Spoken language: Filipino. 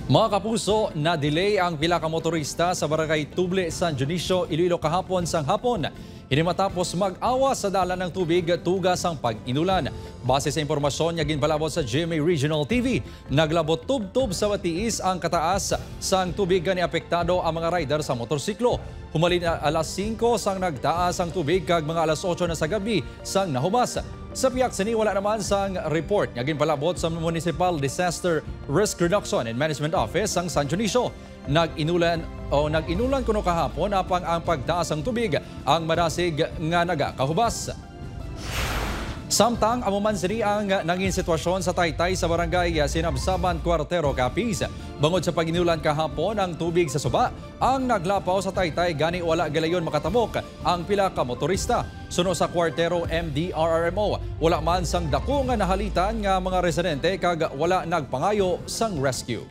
Mga kapuso, na-delay ang pila ka motorista sa barangay Tuble, San Dionisio, Iloilo kahapon sang hapon. Hindi matapos mag-awa sa dala ng tubig tugas ang pag-inulan. Base sa impormasyon niya ginbalabot sa GMA Regional TV, naglabot tub-tub sa matiis ang kataas sang tubig ni apektado ang mga rider sa motorsiklo. Humalin alas 5 sang nagtaas ang tubig kag mga alas 8 na sa gabi sang nahumas. Sa piyak sini wala naman sang report nga ginpalabot sa Municipal Disaster Risk Reduction and Management Office ang San Dionisio. Nag-inulan kuno kahapon apang ang pagtaas ng tubig ang madasig nga nagakahubas. Samtang amuman sini ang nangin sitwasyon sa Taytay sa barangay Sinabsaban, Cuartero, Capiz. Bangod sa pag-inulan kahapon ang tubig sa suba, ang naglapaw sa Taytay gani wala galayon makatabok ang pila ka motorista. Suno sa Cuartero MDRRMO, wala man sang dako nga nahalitan nga mga residente kag wala nagpangayo sang rescue.